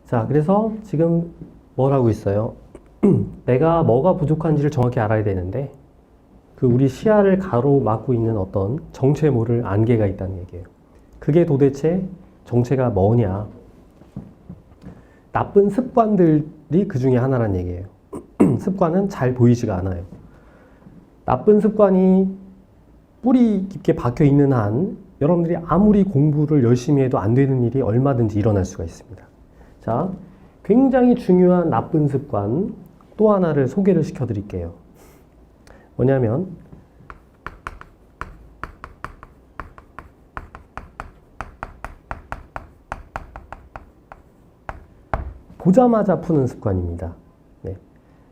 자, 그래서 지금 뭘 하고 있어요? 내가 뭐가 부족한지를 정확히 알아야 되는데 그 우리 시야를 가로막고 있는 어떤 정체 모를 안개가 있다는 얘기예요. 그게 도대체 정체가 뭐냐? 나쁜 습관들이 그 중에 하나란 얘기예요. 습관은 잘 보이지가 않아요. 나쁜 습관이 뿌리 깊게 박혀 있는 한 여러분들이 아무리 공부를 열심히 해도 안 되는 일이 얼마든지 일어날 수가 있습니다. 자, 굉장히 중요한 나쁜 습관 또 하나를 소개를 시켜 드릴게요. 뭐냐면 보자마자 푸는 습관입니다. 네.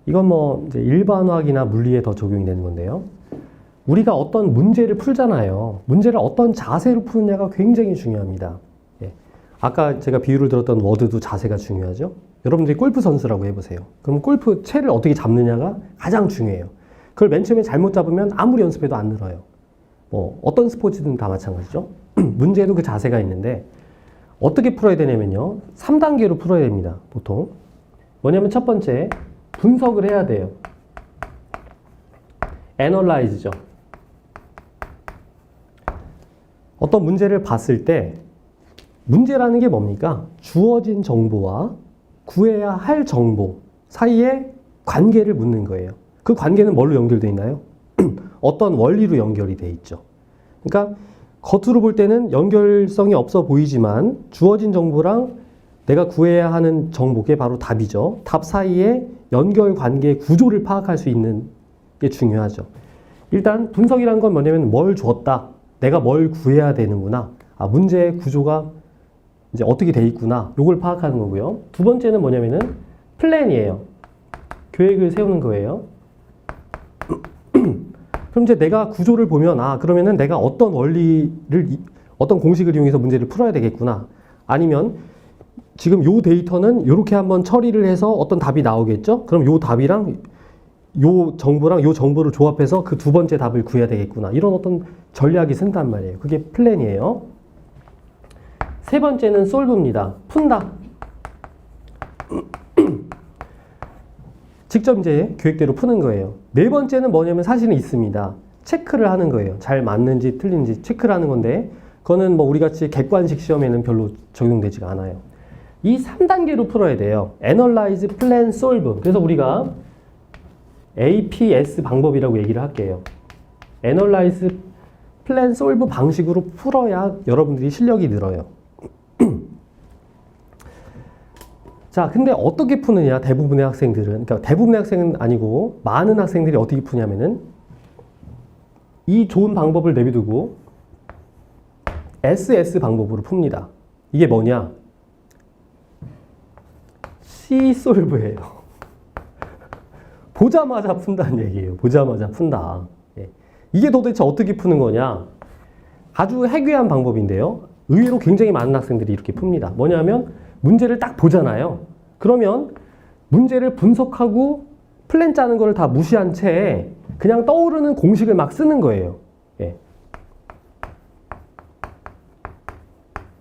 이건 뭐 이제 일반화학이나 물리에 더 적용이 되는 건데요. 우리가 어떤 문제를 풀잖아요. 문제를 어떤 자세로 푸느냐가 굉장히 중요합니다. 예. 아까 제가 비유를 들었던 워드도 자세가 중요하죠. 여러분들이 골프 선수라고 해보세요. 그럼 골프 채를 어떻게 잡느냐가 가장 중요해요. 그걸 맨 처음에 잘못 잡으면 아무리 연습해도 안 늘어요. 뭐 어떤 스포츠든 다 마찬가지죠. 문제도 그 자세가 있는데 어떻게 풀어야 되냐면요. 3단계로 풀어야 됩니다. 보통. 뭐냐면 첫 번째, 분석을 해야 돼요. 애널라이즈죠. 어떤 문제를 봤을 때 문제라는 게 뭡니까? 주어진 정보와 구해야 할 정보 사이에 관계를 묻는 거예요. 그 관계는 뭘로 연결되어 있나요? 어떤 원리로 연결이 되어 있죠. 그러니까 겉으로 볼 때는 연결성이 없어 보이지만 주어진 정보랑 내가 구해야 하는 정보, 그게 바로 답이죠. 답 사이에 연결 관계 구조를 파악할 수 있는 게 중요하죠. 일단 분석이란 건 뭐냐면 뭘 줬다. 내가 뭘 구해야 되는구나. 아, 문제의 구조가 이제 어떻게 돼 있구나. 요걸 파악하는 거고요. 두 번째는 뭐냐면은 플랜이에요. 계획을 세우는 거예요. 그럼 이제 내가 구조를 보면 아, 그러면은 내가 어떤 원리를 어떤 공식을 이용해서 문제를 풀어야 되겠구나. 아니면 지금 요 데이터는 요렇게 한번 처리를 해서 어떤 답이 나오겠죠? 그럼 요 답이랑 요 정보랑 요 정보를 조합해서 그 두 번째 답을 구해야 되겠구나. 이런 어떤 전략이 쓴단 말이에요. 그게 플랜이에요. 세 번째는 솔브입니다. 푼다. 직접 이제 계획대로 푸는 거예요. 네 번째는 뭐냐면 사실은 있습니다. 체크를 하는 거예요. 잘 맞는지 틀린지 체크를 하는 건데 그거는 뭐 우리 같이 객관식 시험에는 별로 적용되지가 않아요. 이 3단계로 풀어야 돼요. Analyze, Plan, Solve. 그래서 우리가 APS 방법이라고 얘기를 할게요. Analyze, Plan, Solve 방식으로 풀어야 여러분들이 실력이 늘어요. 자, 근데 어떻게 푸느냐, 대부분의 학생들은. 그러니까 대부분의 학생은 아니고 많은 학생들이 어떻게 푸냐면은 이 좋은 방법을 내비두고 SS 방법으로 풉니다. 이게 뭐냐? C솔브예요. 보자마자 푼다는 얘기예요. 보자마자 푼다. 예. 이게 도대체 어떻게 푸는 거냐? 아주 해괴한 방법인데요. 의외로 굉장히 많은 학생들이 이렇게 풉니다. 뭐냐면 문제를 딱 보잖아요. 그러면 문제를 분석하고 플랜 짜는 거를 다 무시한 채 그냥 떠오르는 공식을 막 쓰는 거예요. 예.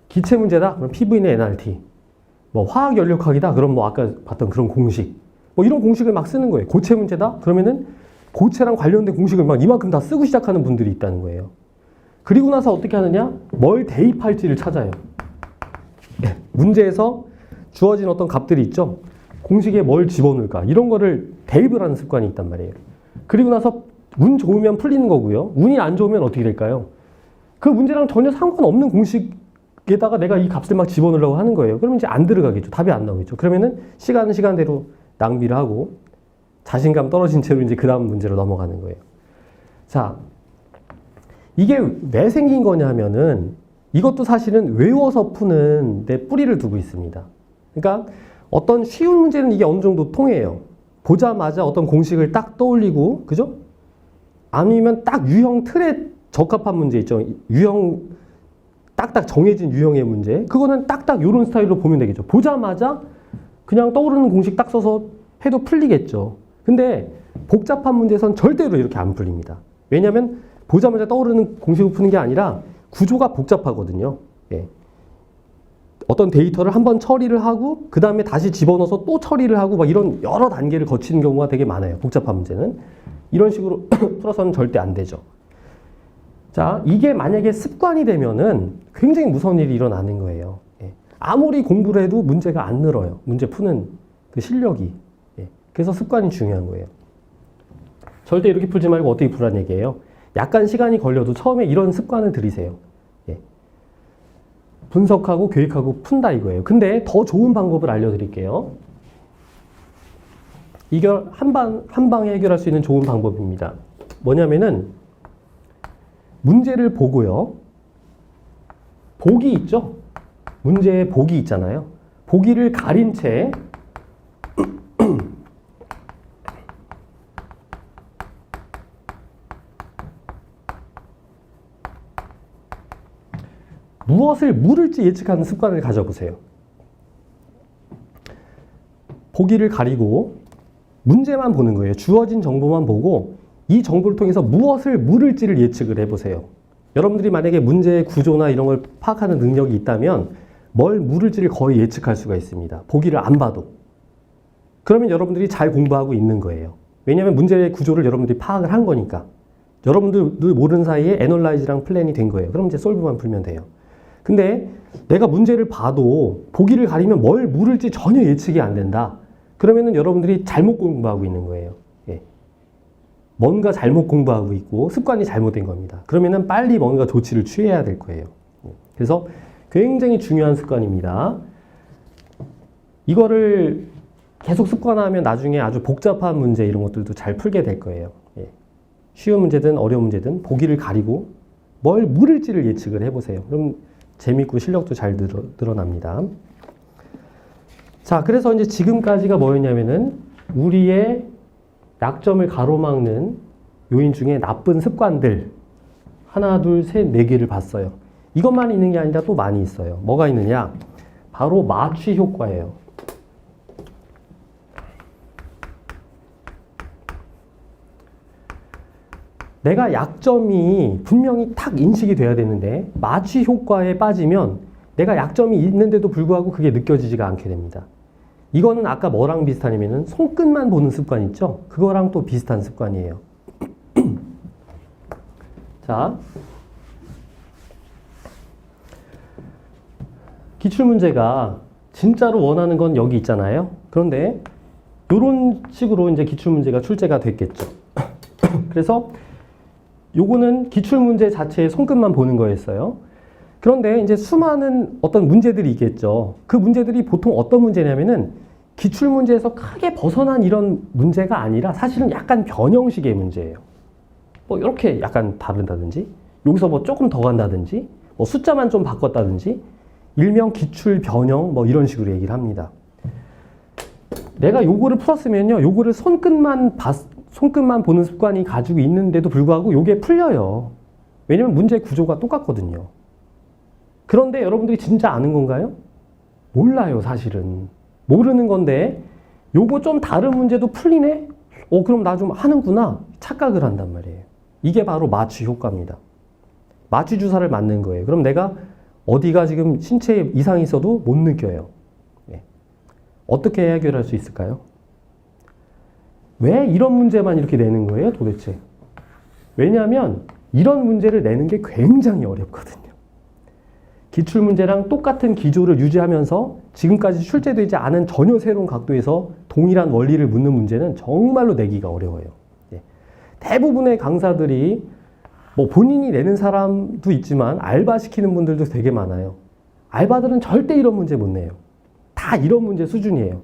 기체 문제다? 그럼 PV는 nRT. 뭐 화학 연력학이다? 그럼 뭐 아까 봤던 그런 공식. 뭐 이런 공식을 막 쓰는 거예요. 고체 문제다? 그러면은 고체랑 관련된 공식을 막 이만큼 다 쓰고 시작하는 분들이 있다는 거예요. 그리고 나서 어떻게 하느냐? 뭘 대입할지를 찾아요. 예. 문제에서 주어진 어떤 값들이 있죠. 공식에 뭘 집어넣을까? 이런 거를 대입을 하는 습관이 있단 말이에요. 그리고 나서 운 좋으면 풀리는 거고요. 운이 안 좋으면 어떻게 될까요? 그 문제랑 전혀 상관없는 공식에다가 내가 이 값을 막 집어넣으려고 하는 거예요. 그러면 이제 안 들어가겠죠. 답이 안 나오겠죠. 그러면은 시간은 시간대로 낭비를 하고 자신감 떨어진 채로 이제 그 다음 문제로 넘어가는 거예요. 자, 이게 왜 생긴 거냐 하면은 이것도 사실은 외워서 푸는 데 뿌리를 두고 있습니다. 그러니까 어떤 쉬운 문제는 이게 어느 정도 통해요. 보자마자 어떤 공식을 딱 떠올리고, 그죠? 아니면 딱 유형 틀에 적합한 문제 있죠. 유형, 딱딱 정해진 유형의 문제. 그거는 딱딱 이런 스타일로 보면 되겠죠. 보자마자 그냥 떠오르는 공식 딱 써서 해도 풀리겠죠. 근데 복잡한 문제에선 절대로 이렇게 안 풀립니다. 왜냐하면 보자마자 떠오르는 공식을 푸는 게 아니라 구조가 복잡하거든요. 예. 어떤 데이터를 한번 처리를 하고 그 다음에 다시 집어넣어서 또 처리를 하고 막 이런 여러 단계를 거치는 경우가 되게 많아요. 복잡한 문제는. 이런 식으로 풀어서는 절대 안 되죠. 자, 이게 만약에 습관이 되면은 굉장히 무서운 일이 일어나는 거예요. 예. 아무리 공부를 해도 문제가 안 늘어요. 문제 푸는 그 실력이. 예. 그래서 습관이 중요한 거예요. 절대 이렇게 풀지 말고 어떻게 풀라는 얘기예요. 약간 시간이 걸려도 처음에 이런 습관을 들이세요. 예. 분석하고 계획하고 푼다 이거예요. 근데 더 좋은 방법을 알려드릴게요. 이걸 한 방에 해결할 수 있는 좋은 방법입니다. 뭐냐면은 문제를 보고요. 보기 있죠? 문제에 보기 있잖아요. 보기를 가린 채 무엇을 물을지 예측하는 습관을 가져보세요. 보기를 가리고 문제만 보는 거예요. 주어진 정보만 보고 이 정보를 통해서 무엇을 물을지를 예측을 해보세요. 여러분들이 만약에 문제의 구조나 이런 걸 파악하는 능력이 있다면 뭘 물을지를 거의 예측할 수가 있습니다. 보기를 안 봐도. 그러면 여러분들이 잘 공부하고 있는 거예요. 왜냐하면 문제의 구조를 여러분들이 파악을 한 거니까. 여러분들 모르는 사이에 애널라이즈랑 플랜이 된 거예요. 그럼 이제 솔브만 풀면 돼요. 근데 내가 문제를 봐도 보기를 가리면 뭘 물을지 전혀 예측이 안 된다. 그러면은 여러분들이 잘못 공부하고 있는 거예요. 예. 뭔가 잘못 공부하고 있고 습관이 잘못된 겁니다. 그러면은 빨리 뭔가 조치를 취해야 될 거예요. 그래서 굉장히 중요한 습관입니다. 이거를 계속 습관화하면 나중에 아주 복잡한 문제 이런 것들도 잘 풀게 될 거예요. 예. 쉬운 문제든 어려운 문제든 보기를 가리고 뭘 물을지를 예측을 해보세요. 그럼 재밌고 실력도 잘 늘어납니다. 자, 그래서 이제 지금까지가 뭐였냐면은 우리의 약점을 가로막는 요인 중에 나쁜 습관들 하나, 둘, 셋, 네 개를 봤어요. 이것만 있는 게 아니라 또 많이 있어요. 뭐가 있느냐? 바로 마취 효과예요. 내가 약점이 분명히 탁 인식이 돼야 되는데 마취 효과에 빠지면 내가 약점이 있는데도 불구하고 그게 느껴지지가 않게 됩니다. 이거는 아까 뭐랑 비슷하냐면은 손끝만 보는 습관 있죠? 그거랑 또 비슷한 습관이에요. 자, 기출문제가 진짜로 원하는 건 여기 있잖아요. 그런데 이런 식으로 이제 기출문제가 출제가 됐겠죠. 그래서 요거는 기출문제 자체의 손끝만 보는 거였어요. 그런데 이제 수많은 어떤 문제들이 있겠죠. 그 문제들이 보통 어떤 문제냐면은 기출문제에서 크게 벗어난 이런 문제가 아니라 사실은 약간 변형식의 문제예요. 뭐 이렇게 약간 다른다든지 여기서 뭐 조금 더 간다든지 뭐 숫자만 좀 바꿨다든지 일명 기출 변형 뭐 이런 식으로 얘기를 합니다. 내가 요거를 풀었으면요. 요거를 손끝만 보는 습관이 가지고 있는데도 불구하고 요게 풀려요. 왜냐면 문제 구조가 똑같거든요. 그런데 여러분들이 진짜 아는 건가요? 몰라요, 사실은. 모르는 건데 요거 좀 다른 문제도 풀리네? 그럼 나 좀 하는구나. 착각을 한단 말이에요. 이게 바로 마취 효과입니다. 마취 주사를 맞는 거예요. 그럼 내가 어디가 지금 신체에 이상이 있어도 못 느껴요. 예. 어떻게 해결할 수 있을까요? 왜 이런 문제만 이렇게 내는 거예요, 도대체? 왜냐하면 이런 문제를 내는 게 굉장히 어렵거든요. 기출문제랑 똑같은 기조를 유지하면서 지금까지 출제되지 않은 전혀 새로운 각도에서 동일한 원리를 묻는 문제는 정말로 내기가 어려워요. 예. 대부분의 강사들이 뭐 본인이 내는 사람도 있지만 알바 시키는 분들도 되게 많아요. 알바들은 절대 이런 문제 못 내요. 다 이런 문제 수준이에요.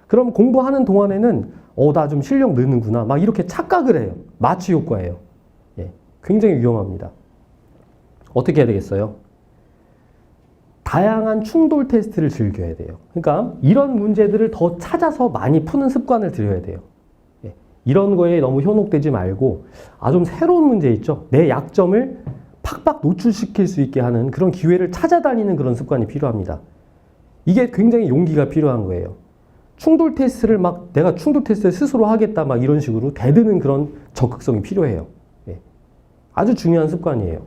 그럼 공부하는 동안에는 나 좀 실력 느는구나 막 이렇게 착각을 해요. 마취 효과예요. 예. 굉장히 위험합니다. 어떻게 해야 되겠어요? 다양한 충돌 테스트를 즐겨야 돼요. 그러니까 이런 문제들을 더 찾아서 많이 푸는 습관을 들여야 돼요. 예. 이런 거에 너무 현혹되지 말고 좀 새로운 문제 있죠. 내 약점을 팍팍 노출시킬 수 있게 하는 그런 기회를 찾아다니는 그런 습관이 필요합니다. 이게 굉장히 용기가 필요한 거예요. 충돌 테스트를 내가 충돌 테스트를 스스로 하겠다 이런 식으로 대드는 그런 적극성이 필요해요. 예. 아주 중요한 습관이에요.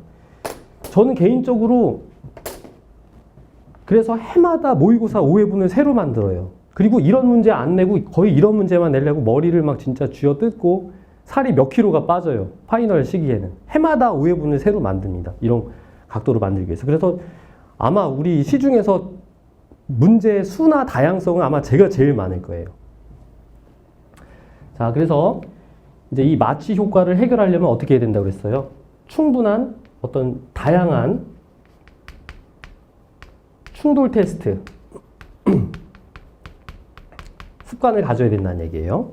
저는 개인적으로 그래서 해마다 모의고사 5회분을 새로 만들어요. 그리고 이런 문제 안 내고 거의 이런 문제만 내려고 머리를 막 진짜 쥐어뜯고 살이 몇 킬로가 빠져요. 파이널 시기에는. 해마다 5회분을 새로 만듭니다. 이런 각도로 만들기 위해서. 그래서 아마 우리 시중에서 문제 수나 다양성은 아마 제가 제일 많을 거예요. 자, 그래서 이제 이 마취 효과를 해결하려면 어떻게 해야 된다고 그랬어요? 충분한 어떤 다양한 충돌 테스트 습관을 가져야 된다는 얘기예요.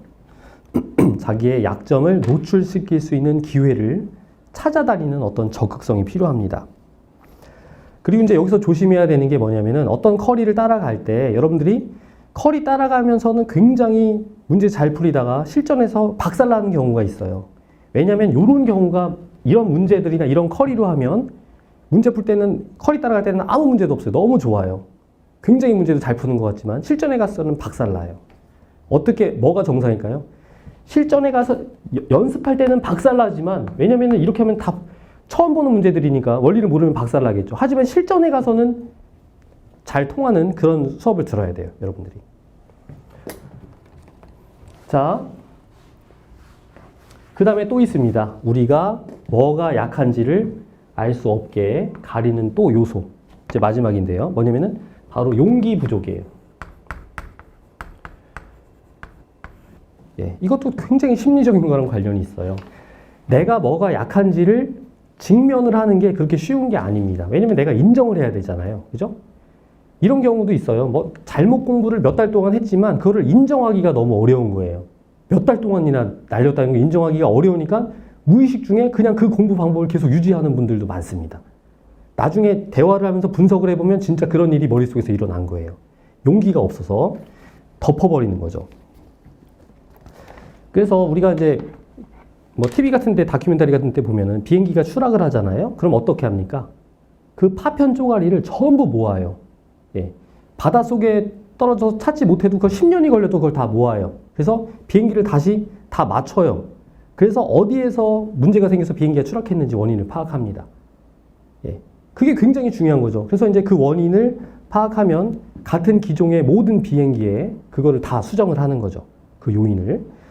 자기의 약점을 노출시킬 수 있는 기회를 찾아다니는 어떤 적극성이 필요합니다. 그리고 이제 여기서 조심해야 되는 게 뭐냐면은 어떤 커리를 따라갈 때 여러분들이 커리 따라가면서는 굉장히 문제 잘 풀리다가 실전에서 박살나는 경우가 있어요. 왜냐하면 이런 경우가 이런 문제들이나 이런 커리로 하면 문제 풀 때는 커리 따라갈 때는 아무 문제도 없어요. 너무 좋아요. 굉장히 문제도 잘 푸는 것 같지만 실전에 가서는 박살나요. 어떻게 뭐가 정상일까요? 실전에 가서 연습할 때는 박살나지만 왜냐면 이렇게 하면 다 처음 보는 문제들이니까 원리를 모르면 박살나겠죠. 하지만 실전에 가서는 잘 통하는 그런 수업을 들어야 돼요. 여러분들이. 자, 그 다음에 또 있습니다. 우리가 뭐가 약한지를 알 수 없게 가리는 또 요소. 이제 마지막인데요. 뭐냐면은 바로 용기 부족이에요. 예, 이것도 굉장히 심리적인 거랑 관련이 있어요. 내가 뭐가 약한지를 직면을 하는 게 그렇게 쉬운 게 아닙니다. 왜냐면 내가 인정을 해야 되잖아요. 그죠? 이런 경우도 있어요. 뭐 잘못 공부를 몇 달 동안 했지만 그거를 인정하기가 너무 어려운 거예요. 몇 달 동안이나 날렸다는 거 인정하기가 어려우니까 무의식 중에 그냥 그 공부 방법을 계속 유지하는 분들도 많습니다. 나중에 대화를 하면서 분석을 해보면 진짜 그런 일이 머릿속에서 일어난 거예요. 용기가 없어서 덮어버리는 거죠. 그래서 우리가 이제 뭐 TV 같은 데 다큐멘터리 같은 데 보면은 비행기가 추락을 하잖아요. 그럼 어떻게 합니까? 그 파편 쪼가리를 전부 모아요. 예. 바닷속에 떨어져서 찾지 못해도 그 10년이 걸려도 그걸 다 모아요. 그래서 비행기를 다시 다 맞춰요. 그래서 어디에서 문제가 생겨서 비행기가 추락했는지 원인을 파악합니다. 예. 그게 굉장히 중요한 거죠. 그래서 이제 그 원인을 파악하면 같은 기종의 모든 비행기에 그거를 다 수정을 하는 거죠. 그 요인을.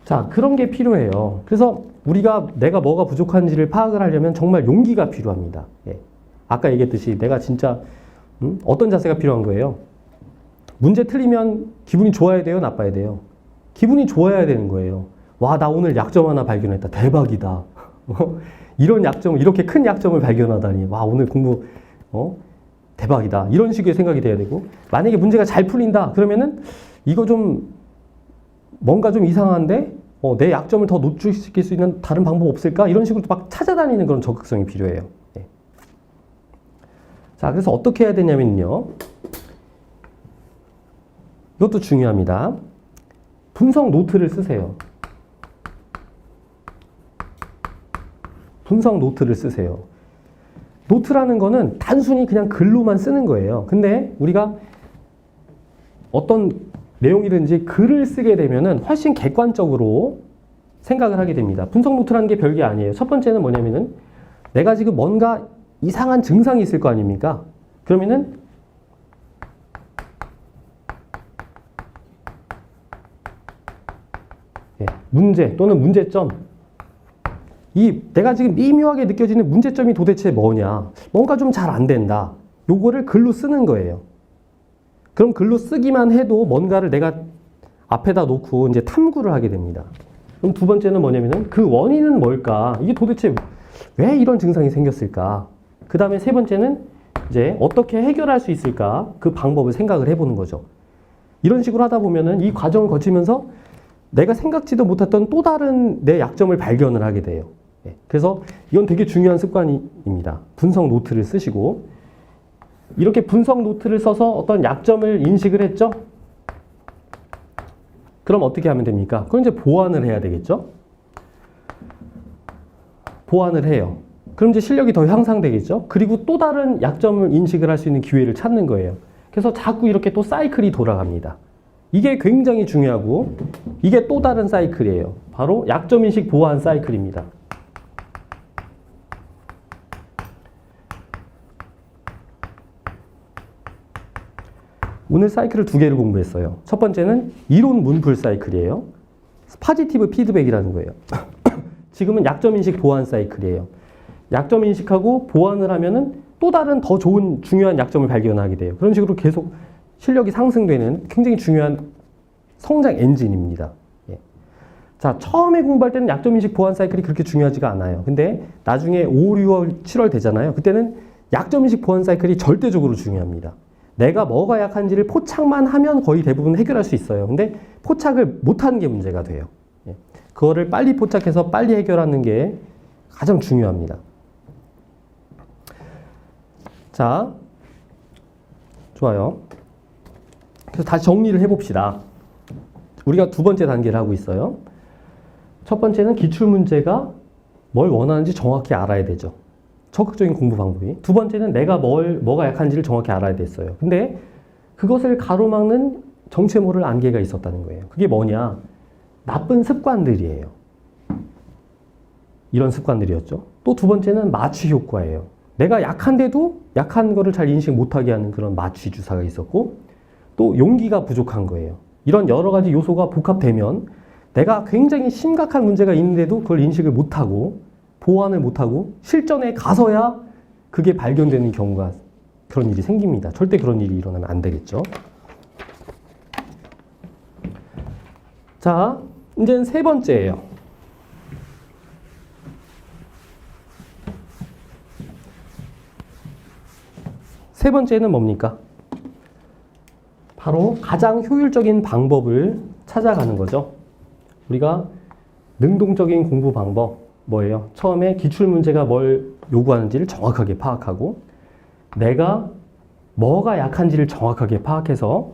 자, 그런 게 필요해요. 그래서 우리가 내가 뭐가 부족한지를 파악을 하려면 정말 용기가 필요합니다. 예. 아까 얘기했듯이 내가 진짜 어떤 자세가 필요한 거예요? 문제 틀리면 기분이 좋아야 돼요? 나빠야 돼요? 기분이 좋아야 되는 거예요. 와, 나 오늘 약점 하나 발견했다. 대박이다. 이런 약점, 이렇게 큰 약점을 발견하다니. 와, 오늘 공부 대박이다. 이런 식의 생각이 돼야 되고, 만약에 문제가 잘 풀린다. 그러면은 이거 좀 뭔가 좀 이상한데 내 약점을 더 노출시킬 수 있는 다른 방법 없을까? 이런 식으로 막 찾아다니는 그런 적극성이 필요해요. 네. 자, 그래서 어떻게 해야 되냐면요. 이것도 중요합니다. 분석 노트를 쓰세요. 분석 노트를 쓰세요. 노트라는 거는 단순히 그냥 글로만 쓰는 거예요. 근데 우리가 어떤 내용이든지 글을 쓰게 되면은 훨씬 객관적으로 생각을 하게 됩니다. 분석 노트라는 게 별게 아니에요. 첫 번째는 뭐냐면은 내가 지금 뭔가 이상한 증상이 있을 거 아닙니까? 그러면은 문제 또는 문제점, 이 내가 지금 미묘하게 느껴지는 문제점이 도대체 뭐냐, 뭔가 좀 잘 안 된다, 요거를 글로 쓰는 거예요. 그럼 글로 쓰기만 해도 뭔가를 내가 앞에다 놓고 이제 탐구를 하게 됩니다. 그럼 두 번째는 뭐냐면은 그 원인은 뭘까, 이게 도대체 왜 이런 증상이 생겼을까, 그 다음에 세 번째는 이제 어떻게 해결할 수 있을까, 그 방법을 생각을 해보는 거죠. 이런 식으로 하다 보면은 이 과정을 거치면서 내가 생각지도 못했던 또 다른 내 약점을 발견을 하게 돼요. 그래서 이건 되게 중요한 습관입니다. 분석 노트를 쓰시고, 이렇게 분석 노트를 써서 어떤 약점을 인식을 했죠? 그럼 어떻게 하면 됩니까? 그럼 이제 보완을 해야 되겠죠? 보완을 해요. 그럼 이제 실력이 더 향상되겠죠? 그리고 또 다른 약점을 인식을 할 수 있는 기회를 찾는 거예요. 그래서 자꾸 이렇게 또 사이클이 돌아갑니다. 이게 굉장히 중요하고, 이게 또 다른 사이클이에요. 바로 약점인식 보완 사이클입니다. 오늘 사이클을 두 개를 공부했어요. 첫 번째는 이론 문풀 사이클이에요. 파지티브 피드백이라는 거예요. 지금은 약점 인식 보완 사이클이에요. 약점 인식하고 보완을 하면은 또 다른 더 좋은 중요한 약점을 발견하게 돼요. 그런 식으로 계속 실력이 상승되는 굉장히 중요한 성장 엔진입니다. 예. 자, 처음에 공부할 때는 약점 인식 보완 사이클이 그렇게 중요하지가 않아요. 근데 나중에 5, 6월, 7월 되잖아요. 그때는 약점 인식 보완 사이클이 절대적으로 중요합니다. 내가 뭐가 약한지를 포착만 하면 거의 대부분 해결할 수 있어요. 근데 포착을 못하는 게 문제가 돼요. 예. 그거를 빨리 포착해서 빨리 해결하는 게 가장 중요합니다. 자, 좋아요. 그래서 다시 정리를 해봅시다. 우리가 두 번째 단계를 하고 있어요. 첫 번째는 기출문제가 뭘 원하는지 정확히 알아야 되죠. 적극적인 공부 방법이. 두 번째는 내가 뭐가 약한지를 정확히 알아야 됐어요. 근데 그것을 가로막는 정체 모를 안개가 있었다는 거예요. 그게 뭐냐? 나쁜 습관들이에요. 이런 습관들이었죠. 또 두 번째는 마취 효과예요. 내가 약한데도 약한 거를 잘 인식 못하게 하는 그런 마취 주사가 있었고, 또 용기가 부족한 거예요. 이런 여러 가지 요소가 복합되면 내가 굉장히 심각한 문제가 있는데도 그걸 인식을 못하고 보완을 못하고 실전에 가서야 그게 발견되는 경우가 그런 일이 생깁니다. 절대 그런 일이 일어나면 안 되겠죠. 자, 이제는 세 번째예요. 세 번째는 뭡니까? 바로 가장 효율적인 방법을 찾아가는 거죠. 우리가 능동적인 공부 방법 뭐예요? 처음에 기출문제가 뭘 요구하는지를 정확하게 파악하고 내가 뭐가 약한지를 정확하게 파악해서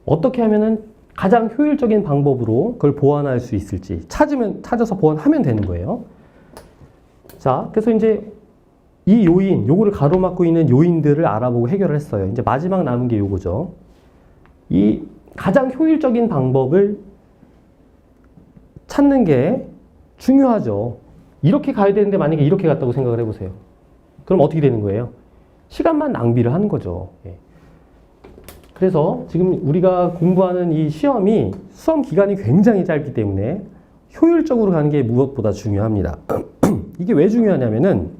어떻게 하면은 가장 효율적인 방법으로 그걸 보완할 수 있을지 찾아서 보완하면 되는 거예요. 자, 그래서 이제 이 요인, 요거를 가로막고 있는 요인들을 알아보고 해결을 했어요. 이제 마지막 남은 게 요거죠. 이 가장 효율적인 방법을 찾는 게 중요하죠. 이렇게 가야 되는데 만약에 이렇게 갔다고 생각을 해보세요. 그럼 어떻게 되는 거예요? 시간만 낭비를 하는 거죠. 예. 그래서 지금 우리가 공부하는 이 시험이 수험 기간이 굉장히 짧기 때문에 효율적으로 가는 게 무엇보다 중요합니다. 이게 왜 중요하냐면은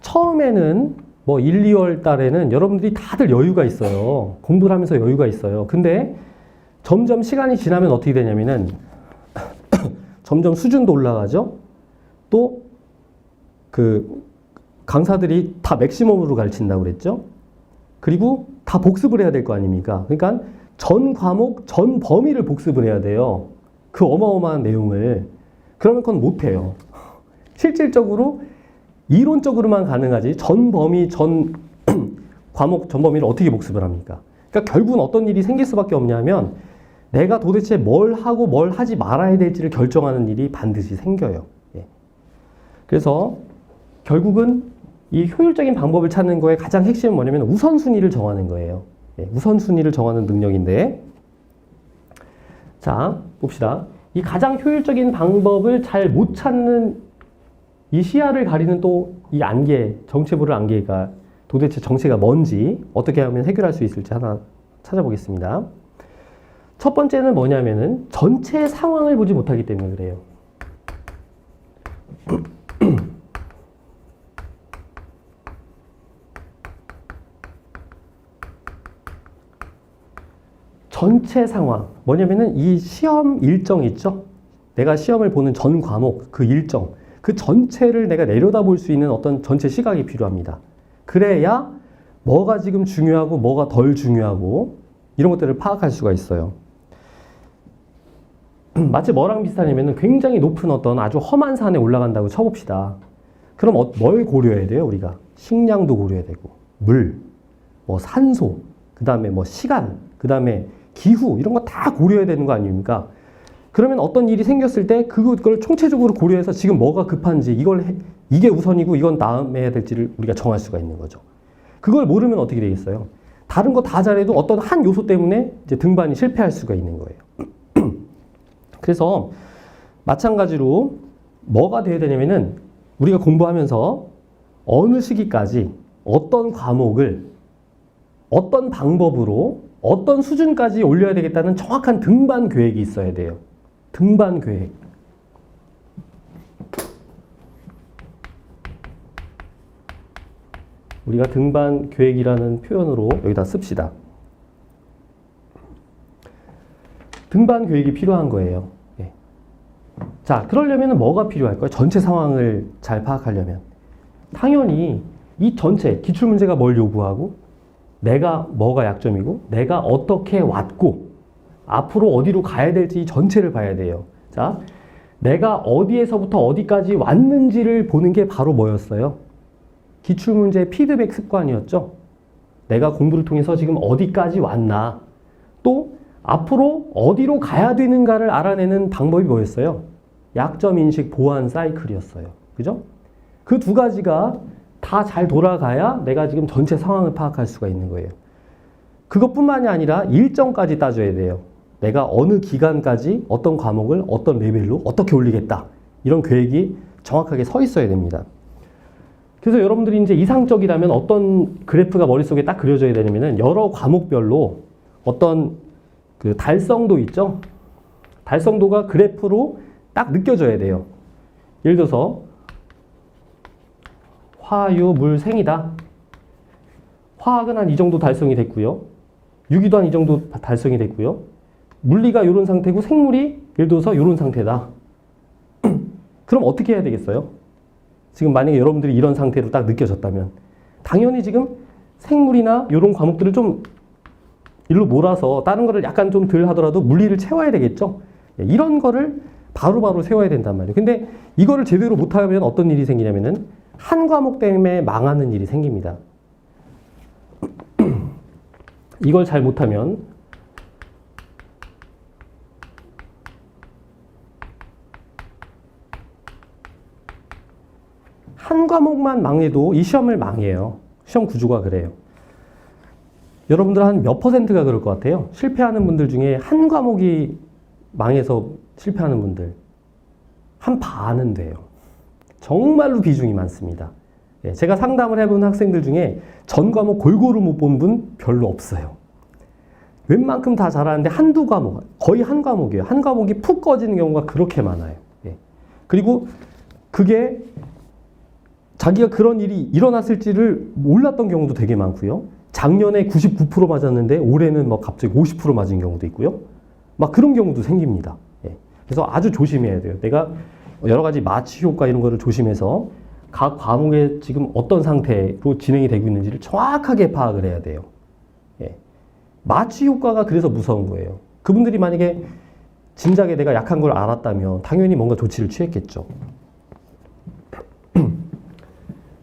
처음에는 뭐 1, 2월 달에는 여러분들이 다들 여유가 있어요. 공부를 하면서 여유가 있어요. 근데 점점 시간이 지나면 어떻게 되냐면은 점점 수준도 올라가죠. 또 그 강사들이 다 맥시멈으로 가르친다고 그랬죠. 그리고 다 복습을 해야 될 거 아닙니까? 그러니까 전 과목, 전 범위를 복습을 해야 돼요. 그 어마어마한 내용을. 그러면 그건 못해요. 실질적으로 이론적으로만 가능하지 전 범위, 전 과목, 전 범위를 어떻게 복습을 합니까? 그러니까 결국은 어떤 일이 생길 수밖에 없냐면 내가 도대체 뭘 하고 뭘 하지 말아야 될지를 결정하는 일이 반드시 생겨요. 예. 그래서 결국은 이 효율적인 방법을 찾는 거에 가장 핵심은 뭐냐면 우선순위를 정하는 거예요. 예. 우선순위를 정하는 능력인데 자, 봅시다. 이 가장 효율적인 방법을 잘 못 찾는 이 시야를 가리는 또 이 안개, 정체부를 안개가 도대체 정체가 뭔지 어떻게 하면 해결할 수 있을지 하나 찾아보겠습니다. 첫 번째는 뭐냐면은 전체 상황을 보지 못하기 때문에 그래요. 전체 상황. 뭐냐면은 이 시험 일정 있죠? 내가 시험을 보는 전 과목, 그 일정. 그 전체를 내가 내려다볼 수 있는 어떤 전체 시각이 필요합니다. 그래야 뭐가 지금 중요하고 뭐가 덜 중요하고 이런 것들을 파악할 수가 있어요. 마치 뭐랑 비슷하냐면 굉장히 높은 어떤 아주 험한 산에 올라간다고 쳐봅시다. 그럼 뭘 고려해야 돼요, 우리가? 식량도 고려해야 되고, 물, 뭐 산소, 그 다음에 뭐 시간, 그 다음에 기후, 이런 거 다 고려해야 되는 거 아닙니까? 그러면 어떤 일이 생겼을 때 그걸 총체적으로 고려해서 지금 뭐가 급한지 이게 우선이고 이건 다음에 해야 될지를 우리가 정할 수가 있는 거죠. 그걸 모르면 어떻게 되겠어요? 다른 거 다 잘해도 어떤 한 요소 때문에 이제 등반이 실패할 수가 있는 거예요. 그래서 마찬가지로 뭐가 돼야 되냐면은 우리가 공부하면서 어느 시기까지 어떤 과목을 어떤 방법으로 어떤 수준까지 올려야 되겠다는 정확한 등반 계획이 있어야 돼요. 등반 계획. 우리가 등반 계획이라는 표현으로 여기다 씁시다. 등반 계획이 필요한 거예요. 예. 자, 그러려면 뭐가 필요할까요? 전체 상황을 잘 파악하려면. 당연히 이 전체, 기출문제가 뭘 요구하고, 내가 뭐가 약점이고, 내가 어떻게 왔고, 앞으로 어디로 가야 될지 전체를 봐야 돼요. 자, 내가 어디에서부터 어디까지 왔는지를 보는 게 바로 뭐였어요? 기출문제 피드백 습관이었죠. 내가 공부를 통해서 지금 어디까지 왔나, 또 앞으로 어디로 가야 되는가를 알아내는 방법이 뭐였어요? 약점 인식 보완 사이클이었어요. 그죠? 그 두 가지가 다 잘 돌아가야 내가 지금 전체 상황을 파악할 수가 있는 거예요. 그것뿐만이 아니라 일정까지 따져야 돼요. 내가 어느 기간까지 어떤 과목을 어떤 레벨로 어떻게 올리겠다. 이런 계획이 정확하게 서 있어야 됩니다. 그래서 여러분들이 이제 이상적이라면 어떤 그래프가 머릿속에 딱 그려져야 되냐면은 여러 과목별로 어떤 그 달성도 있죠? 달성도가 그래프로 딱 느껴져야 돼요. 예를 들어서 화유, 물, 생이다. 화학은 한 이 정도 달성이 됐고요. 유기도 한 이 정도 달성이 됐고요. 물리가 이런 상태고 생물이 예를 들어서 이런 상태다. 그럼 어떻게 해야 되겠어요? 지금 만약에 여러분들이 이런 상태로 딱 느껴졌다면 당연히 지금 생물이나 이런 과목들을 좀 일로 몰아서 다른 거를 약간 좀 덜 하더라도 물리를 채워야 되겠죠. 이런 거를 바로바로 세워야 된단 말이에요. 근데 이거를 제대로 못하면 어떤 일이 생기냐면은 한 과목 때문에 망하는 일이 생깁니다. 이걸 잘 못하면 한 과목만 망해도 이 시험을 망해요. 시험 구조가 그래요. 여러분들 한 몇 퍼센트가 그럴 것 같아요? 실패하는 분들 중에 한 과목이 망해서 실패하는 분들 한 반은 돼요. 정말로 비중이 많습니다. 제가 상담을 해본 학생들 중에 전 과목 골고루 못 본 분 별로 없어요. 웬만큼 다 잘하는데 한두 과목, 거의 한 과목이에요. 한 과목이 푹 꺼지는 경우가 그렇게 많아요. 그리고 그게 자기가 그런 일이 일어났을지를 몰랐던 경우도 되게 많고요. 작년에 99% 맞았는데 올해는 막 갑자기 50% 맞은 경우도 있고요. 막 그런 경우도 생깁니다. 그래서 아주 조심해야 돼요. 내가 여러 가지 마취 효과 이런 거를 조심해서 각 과목에 지금 어떤 상태로 진행이 되고 있는지를 정확하게 파악을 해야 돼요. 마취 효과가 그래서 무서운 거예요. 그분들이 만약에 진작에 내가 약한 걸 알았다면 당연히 뭔가 조치를 취했겠죠.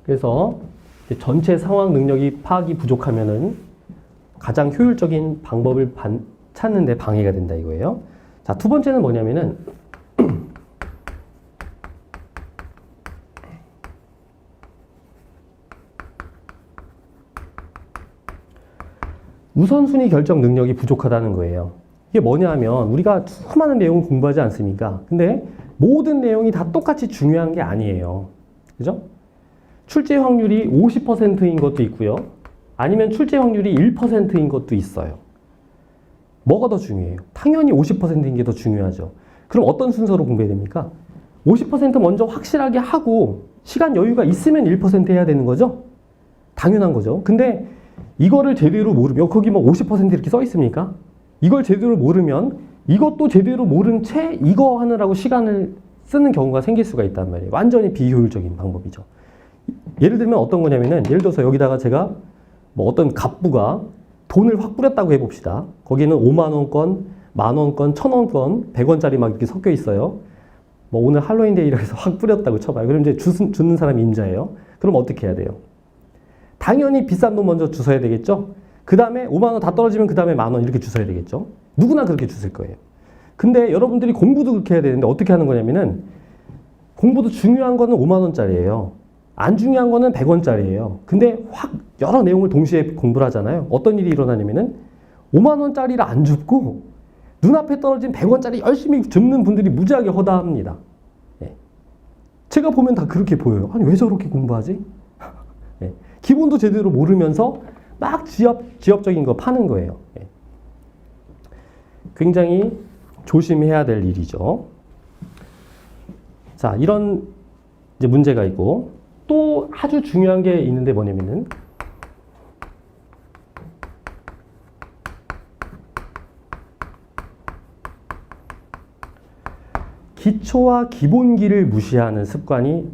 그래서 전체 상황 능력이 파악이 부족하면은 가장 효율적인 방법을 찾는 데 방해가 된다 이거예요. 자, 두 번째는 뭐냐면은 우선순위 결정 능력이 부족하다는 거예요. 이게 뭐냐 하면 우리가 수많은 내용을 공부하지 않습니까? 근데 모든 내용이 다 똑같이 중요한 게 아니에요. 그죠? 출제 확률이 50%인 것도 있고요. 아니면 출제 확률이 1%인 것도 있어요. 뭐가 더 중요해요? 당연히 50%인 게 더 중요하죠. 그럼 어떤 순서로 공부해야 됩니까? 50% 먼저 확실하게 하고 시간 여유가 있으면 1% 해야 되는 거죠? 당연한 거죠. 근데 이거를 제대로 모르면 거기 뭐 50% 이렇게 써 있습니까? 이걸 제대로 모르면 이것도 제대로 모른 채 이거 하느라고 시간을 쓰는 경우가 생길 수가 있단 말이에요. 완전히 비효율적인 방법이죠. 예를 들면 어떤 거냐면은 예를 들어서 여기다가 제가 뭐 어떤 갑부가 돈을 확 뿌렸다고 해봅시다. 거기는 5만 원권, 만 원권, 1,000원권, 100원짜리 막 이렇게 섞여 있어요. 뭐 오늘 할로윈데이라 해서 확 뿌렸다고 쳐봐요. 그럼 이제 주는 사람이 임자예요. 그럼 어떻게 해야 돼요? 당연히 비싼 돈 먼저 주셔야 되겠죠? 그 다음에 5만 원 다 떨어지면 그 다음에 만 원 이렇게 주셔야 되겠죠? 누구나 그렇게 주실 거예요. 근데 여러분들이 공부도 그렇게 해야 되는데 어떻게 하는 거냐면은 공부도 중요한 거는 5만 원짜리예요. 안 중요한 거는 100원짜리예요. 근데 확 여러 내용을 동시에 공부를 하잖아요. 어떤 일이 일어나냐면은 5만 원짜리를 안 줍고 눈앞에 떨어진 100원짜리 열심히 줍는 분들이 무지하게 허다합니다. 제가 보면 다 그렇게 보여요. 아니 왜 저렇게 공부하지? 기본도 제대로 모르면서 막 지엽적인 거 파는 거예요. 예. 굉장히 조심해야 될 일이죠. 자, 이런 이제 문제가 있고 또 아주 중요한 게 있는데 뭐냐면은 기초와 기본기를 무시하는 습관이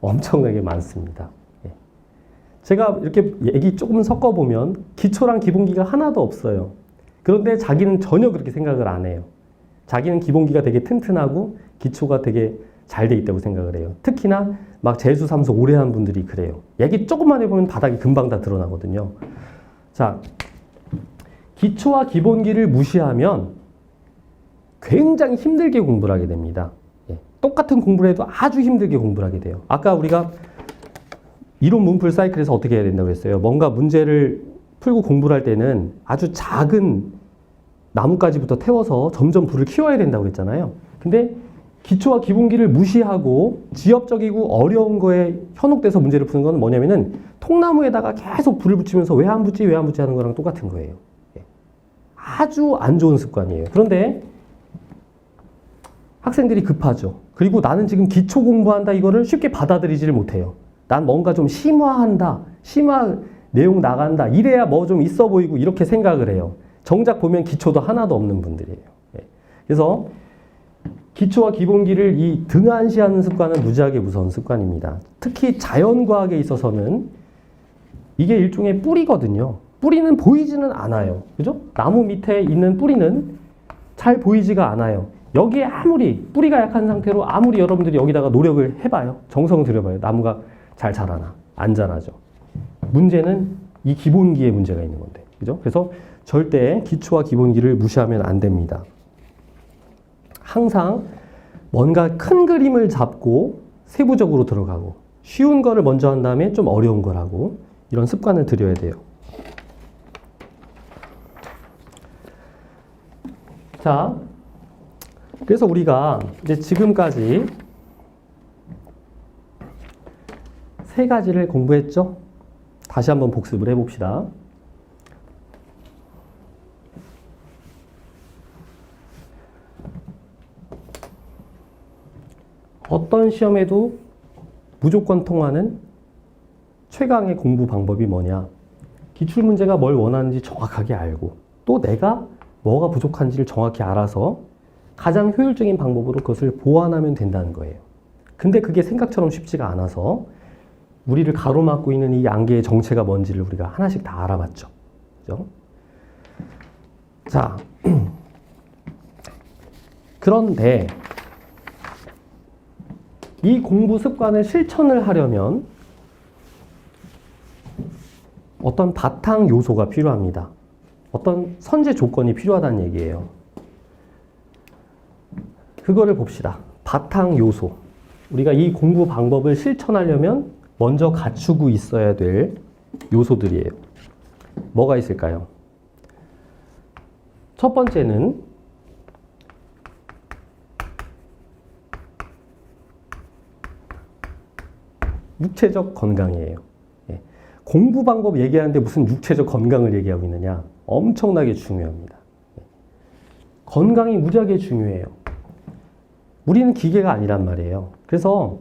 엄청나게 많습니다. 예. 제가 이렇게 얘기 조금 섞어보면 기초랑 기본기가 하나도 없어요. 그런데 자기는 전혀 그렇게 생각을 안 해요. 자기는 기본기가 되게 튼튼하고 기초가 되게 잘 돼 있다고 생각을 해요. 특히나 막 재수, 삼수 오래 한 분들이 그래요. 얘기 조금만 해보면 바닥이 금방 다 드러나거든요. 자, 기초와 기본기를 무시하면 굉장히 힘들게 공부를 하게 됩니다. 예. 똑같은 공부를 해도 아주 힘들게 공부를 하게 돼요. 아까 우리가 이론 문풀 사이클에서 어떻게 해야 된다고 했어요? 뭔가 문제를 풀고 공부를 할 때는 아주 작은 나뭇가지부터 태워서 점점 불을 키워야 된다고 그랬잖아요. 근데 기초와 기본기를 무시하고 지엽적이고 어려운 거에 현혹돼서 문제를 푸는 건 뭐냐면은 통나무에다가 계속 불을 붙이면서 왜 안 붙지 하는 거랑 똑같은 거예요. 예. 아주 안 좋은 습관이에요. 그런데 학생들이 급하죠. 그리고 나는 지금 기초 공부한다 이거를 쉽게 받아들이지를 못해요. 난 뭔가 좀 심화한다. 심화 내용 나간다. 이래야 뭐 좀 있어 보이고 이렇게 생각을 해요. 정작 보면 기초도 하나도 없는 분들이에요. 예. 그래서 기초와 기본기를 이 등한시하는 습관은 무지하게 무서운 습관입니다. 특히 자연과학에 있어서는 이게 일종의 뿌리거든요. 뿌리는 보이지는 않아요. 그죠? 나무 밑에 있는 뿌리는 잘 보이지가 않아요. 여기에 아무리 뿌리가 약한 상태로 아무리 여러분들이 여기다가 노력을 해봐요. 정성 들여봐요. 나무가 잘 자라나? 안 자라죠. 문제는 이 기본기에 문제가 있는 건데. 그죠? 그래서 절대 기초와 기본기를 무시하면 안 됩니다. 항상 뭔가 큰 그림을 잡고 세부적으로 들어가고 쉬운 거를 먼저 한 다음에 좀 어려운 걸 하고 이런 습관을 들여야 돼요. 자, 그래서 우리가 이제 지금까지 세 가지를 공부했죠? 다시 한번 복습을 해봅시다. 어떤 시험에도 무조건 통하는 최강의 공부 방법이 뭐냐? 기출문제가 뭘 원하는지 정확하게 알고 또 내가 뭐가 부족한지를 정확히 알아서 가장 효율적인 방법으로 그것을 보완하면 된다는 거예요. 근데 그게 생각처럼 쉽지가 않아서 우리를 가로막고 있는 이 양계의 정체가 뭔지를 우리가 하나씩 다 알아봤죠. 그죠? 자, 그런데 이 공부 습관을 실천을 하려면 어떤 바탕 요소가 필요합니다. 어떤 선제 조건이 필요하다는 얘기예요. 그거를 봅시다. 바탕 요소. 우리가 이 공부 방법을 실천하려면 먼저 갖추고 있어야 될 요소들이에요. 뭐가 있을까요? 첫 번째는 육체적 건강이에요. 예. 공부 방법 얘기하는데 무슨 육체적 건강을 얘기하고 있느냐? 엄청나게 중요합니다. 예. 건강이 무지하게 중요해요. 우리는 기계가 아니란 말이에요. 그래서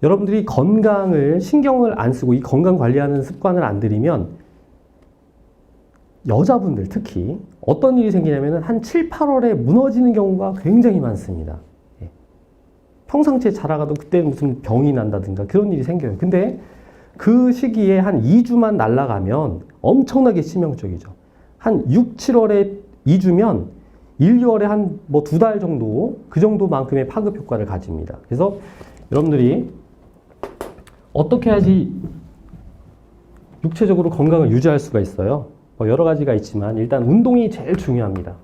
여러분들이 건강을 신경을 안 쓰고 이 건강 관리하는 습관을 안 들이면 여자분들 특히 어떤 일이 생기냐면 한 7, 8월에 무너지는 경우가 굉장히 많습니다. 예. 평상시에 자라가도 그때 무슨 병이 난다든가 그런 일이 생겨요. 근데 그 시기에 한 2주만 날아가면 엄청나게 치명적이죠. 한 6, 7월에 2주면 1, 2월에 한 뭐 2달 정도 그 정도만큼의 파급 효과를 가집니다. 그래서 여러분들이 어떻게 해야지 육체적으로 건강을 유지할 수가 있어요? 뭐 여러 가지가 있지만 일단 운동이 제일 중요합니다.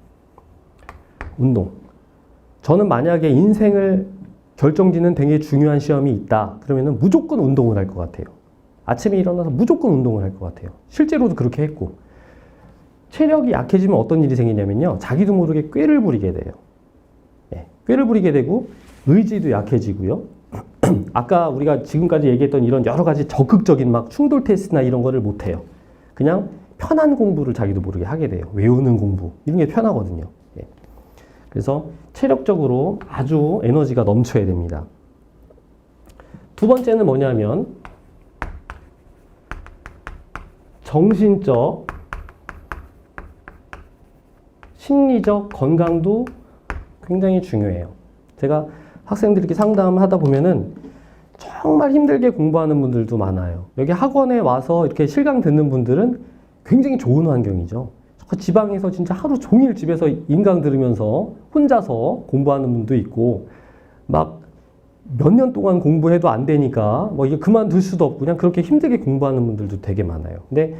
운동. 저는 만약에 인생을 결정짓는 되게 중요한 시험이 있다. 그러면은 무조건 운동을 할 것 같아요. 아침에 일어나서 무조건 운동을 할 것 같아요. 실제로도 그렇게 했고. 체력이 약해지면 어떤 일이 생기냐면요. 자기도 모르게 꾀를 부리게 돼요. 네, 꾀를 부리게 되고 의지도 약해지고요. 아까 우리가 지금까지 얘기했던 이런 여러 가지 적극적인 막 충돌 테스트나 이런 거를 못 해요. 그냥 편한 공부를 자기도 모르게 하게 돼요. 외우는 공부. 이런 게 편하거든요. 예. 그래서 체력적으로 아주 에너지가 넘쳐야 됩니다. 두 번째는 뭐냐면 정신적, 심리적 건강도 굉장히 중요해요. 제가 학생들에게 상담하다 보면은 정말 힘들게 공부하는 분들도 많아요. 여기 학원에 와서 이렇게 실강 듣는 분들은 굉장히 좋은 환경이죠. 지방에서 진짜 하루 종일 집에서 인강 들으면서 혼자서 공부하는 분도 있고, 막 몇 년 동안 공부해도 안 되니까 뭐 이게 그만둘 수도 없고 그냥 그렇게 힘들게 공부하는 분들도 되게 많아요. 근데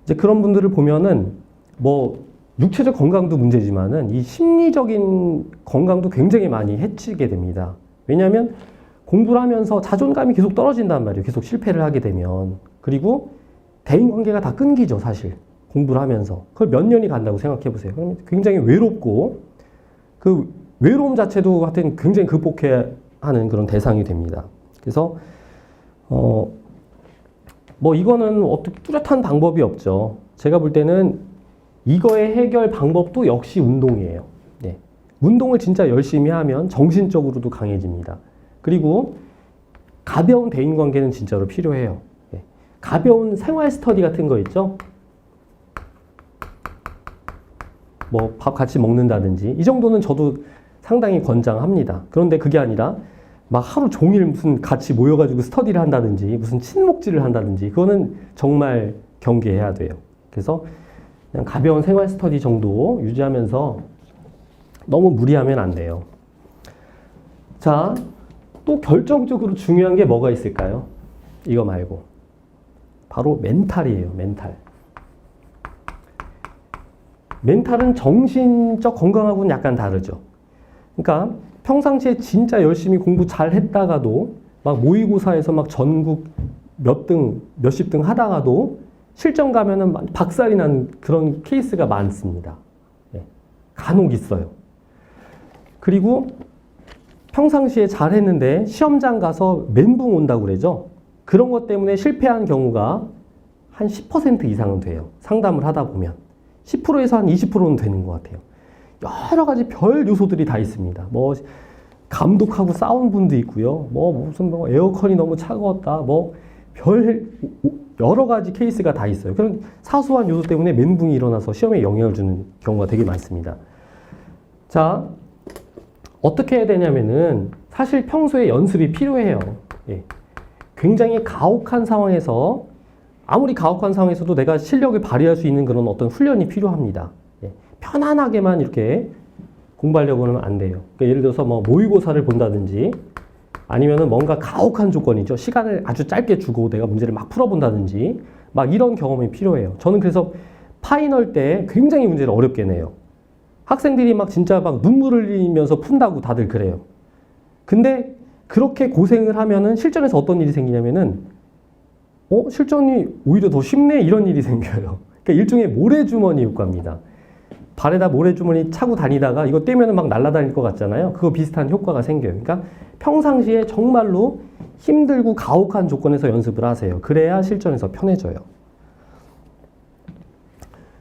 이제 그런 분들을 보면은 뭐 육체적 건강도 문제지만은 이 심리적인 건강도 굉장히 많이 해치게 됩니다. 왜냐하면 공부를 하면서 자존감이 계속 떨어진단 말이에요. 계속 실패를 하게 되면. 그리고 대인관계가 다 끊기죠, 사실. 공부를 하면서. 그걸 몇 년이 간다고 생각해 보세요. 그러면 굉장히 외롭고 그 외로움 자체도 하여튼 굉장히 극복해야 하는 그런 대상이 됩니다. 그래서 뭐 이거는 어떻게 뚜렷한 방법이 없죠. 제가 볼 때는 이거의 해결 방법도 역시 운동이에요. 네. 운동을 진짜 열심히 하면 정신적으로도 강해집니다. 그리고 가벼운 대인관계는 진짜로 필요해요. 네. 가벼운 생활 스터디 같은 거 있죠? 뭐 밥 같이 먹는다든지 이 정도는 저도 상당히 권장합니다. 그런데 그게 아니라 막 하루 종일 무슨 같이 모여가지고 스터디를 한다든지 무슨 친목질을 한다든지 그거는 정말 경계해야 돼요. 그래서 그냥 가벼운 생활 스터디 정도 유지하면서 너무 무리하면 안 돼요. 자, 또 결정적으로 중요한 게 뭐가 있을까요? 이거 말고 바로 멘탈이에요. 멘탈. 멘탈은 정신적 건강하고는 약간 다르죠. 그러니까 평상시에 진짜 열심히 공부 잘 했다가도 막 모의고사에서 막 전국 몇 등, 몇십 등 하다가도 실전 가면은 박살이 난 그런 케이스가 많습니다. 예, 간혹 있어요. 그리고 평상시에 잘 했는데 시험장 가서 멘붕 온다고 그러죠. 그런 것 때문에 실패한 경우가 한 10% 이상은 돼요. 상담을 하다 보면. 10%에서 한 20%는 되는 것 같아요. 여러 가지 별 요소들이 다 있습니다. 뭐 감독하고 싸운 분도 있고요. 뭐 무슨 뭐 에어컨이 너무 차가웠다. 뭐 별 여러 가지 케이스가 다 있어요. 그런 사소한 요소 때문에 멘붕이 일어나서 시험에 영향을 주는 경우가 되게 많습니다. 자, 어떻게 해야 되냐면은 사실 평소에 연습이 필요해요. 예. 굉장히 가혹한 상황에서 아무리 가혹한 상황에서도 내가 실력을 발휘할 수 있는 그런 어떤 훈련이 필요합니다. 예. 편안하게만 이렇게 공부하려고 하면 안 돼요. 그러니까 예를 들어서 뭐 모의고사를 본다든지 아니면은 뭔가 가혹한 조건이죠. 시간을 아주 짧게 주고 내가 문제를 막 풀어본다든지 막 이런 경험이 필요해요. 저는 그래서 파이널 때 굉장히 문제를 어렵게 내요. 학생들이 막 진짜 막 눈물을 흘리면서 푼다고 다들 그래요. 근데 그렇게 고생을 하면은 실전에서 어떤 일이 생기냐면은 실전이 오히려 더 쉽네 이런 일이 생겨요. 그러니까 일종의 모래주머니 효과입니다. 발에다 모래주머니 차고 다니다가 이거 떼면은 막 날아다닐 것 같잖아요. 그거 비슷한 효과가 생겨요. 그러니까 평상시에 정말로 힘들고 가혹한 조건에서 연습을 하세요. 그래야 실전에서 편해져요.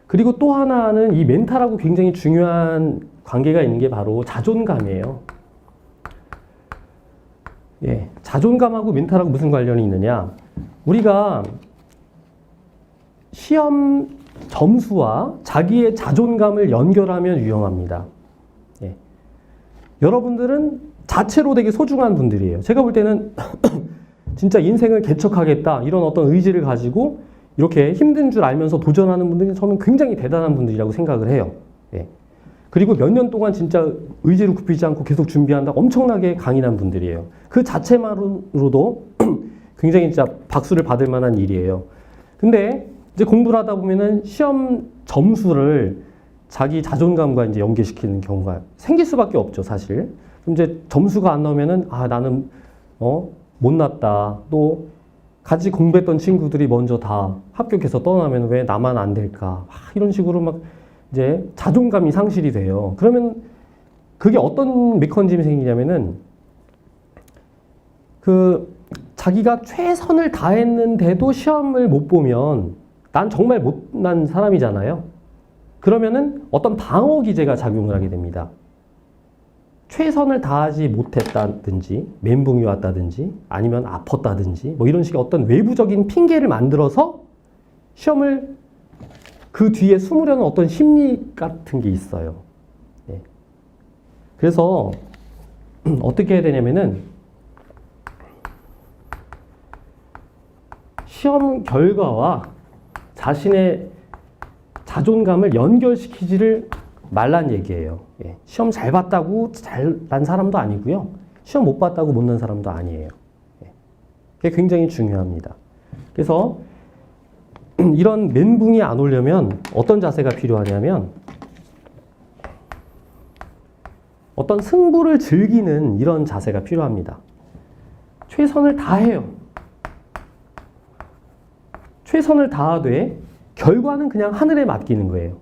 그리고 또 하나는 이 멘탈하고 굉장히 중요한 관계가 있는 게 바로 자존감이에요. 예, 자존감하고 멘탈하고 무슨 관련이 있느냐? 우리가 시험 점수와 자기의 자존감을 연결하면 유용합니다. 예. 여러분들은 자체로 되게 소중한 분들이에요. 제가 볼 때는 진짜 인생을 개척하겠다 이런 어떤 의지를 가지고 이렇게 힘든 줄 알면서 도전하는 분들이 저는 굉장히 대단한 분들이라고 생각을 해요. 예. 그리고 몇 년 동안 진짜 의지를 굽히지 않고 계속 준비한다 엄청나게 강인한 분들이에요. 그 자체만으로도 굉장히 진짜 박수를 받을 만한 일이에요. 근데 이제 공부를 하다 보면은 시험 점수를 자기 자존감과 이제 연계시키는 경우가 생길 수밖에 없죠, 사실. 그럼 이제 점수가 안 나오면은 나는 못났다. 또 같이 공부했던 친구들이 먼저 다 합격해서 떠나면 왜 나만 안 될까? 이런 식으로 막 이제 자존감이 상실이 돼요. 그러면 그게 어떤 메커니즘이 생기냐면은 자기가 최선을 다했는데도 시험을 못 보면 난 정말 못난 사람이잖아요. 그러면은 어떤 방어 기제가 작용을 하게 됩니다. 최선을 다하지 못했다든지, 멘붕이 왔다든지, 아니면 아팠다든지, 뭐 이런 식의 어떤 외부적인 핑계를 만들어서 시험을 그 뒤에 숨으려는 어떤 심리 같은 게 있어요. 네. 그래서 어떻게 해야 되냐면은 시험 결과와 자신의 자존감을 연결시키지를 말란 얘기예요. 예. 시험 잘 봤다고 잘난 사람도 아니고요. 시험 못 봤다고 못난 사람도 아니에요. 예. 그게 굉장히 중요합니다. 그래서 이런 멘붕이 안 오려면 어떤 자세가 필요하냐면 어떤 승부를 즐기는 이런 자세가 필요합니다. 최선을 다해요. 최선을 다하되 결과는 그냥 하늘에 맡기는 거예요.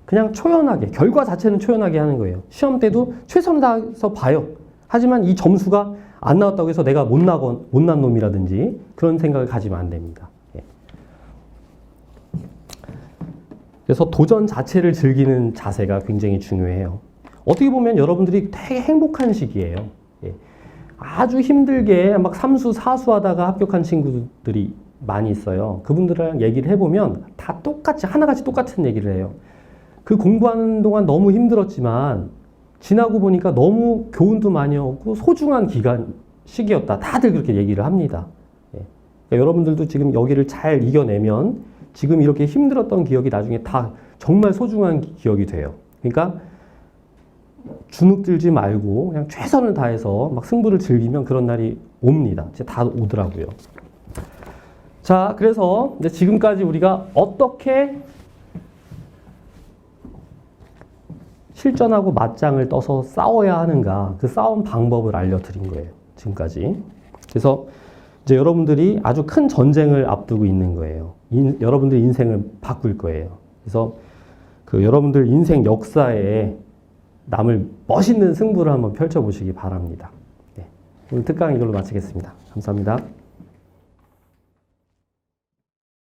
그냥 초연하게, 결과 자체는 초연하게 하는 거예요. 시험 때도 최선을 다해서 봐요. 하지만 이 점수가 안 나왔다고 해서 내가 못난 놈이라든지 그런 생각을 가지면 안 됩니다. 그래서 도전 자체를 즐기는 자세가 굉장히 중요해요. 어떻게 보면 여러분들이 되게 행복한 시기예요. 아주 힘들게 막 삼수, 사수 하다가 합격한 친구들이 많이 있어요. 그분들이랑 얘기를 해보면 다 똑같이, 하나같이 똑같은 얘기를 해요. 그 공부하는 동안 너무 힘들었지만 지나고 보니까 너무 교훈도 많이 얻고 소중한 시기였다. 다들 그렇게 얘기를 합니다. 그러니까 여러분들도 지금 여기를 잘 이겨내면 지금 이렇게 힘들었던 기억이 나중에 다 정말 소중한 기억이 돼요. 그러니까 주눅 들지 말고 그냥 최선을 다해서 막 승부를 즐기면 그런 날이 옵니다. 이제 다 오더라고요. 자, 그래서 이제 지금까지 우리가 어떻게 실전하고 맞짱을 떠서 싸워야 하는가, 그 싸움 방법을 알려드린 거예요. 지금까지. 그래서 이제 여러분들이 아주 큰 전쟁을 앞두고 있는 거예요. 여러분들의 인생을 바꿀 거예요. 그래서 그 여러분들 인생 역사에 남을 멋있는 승부를 한번 펼쳐보시기 바랍니다. 네. 오늘 특강 이걸로 마치겠습니다. 감사합니다.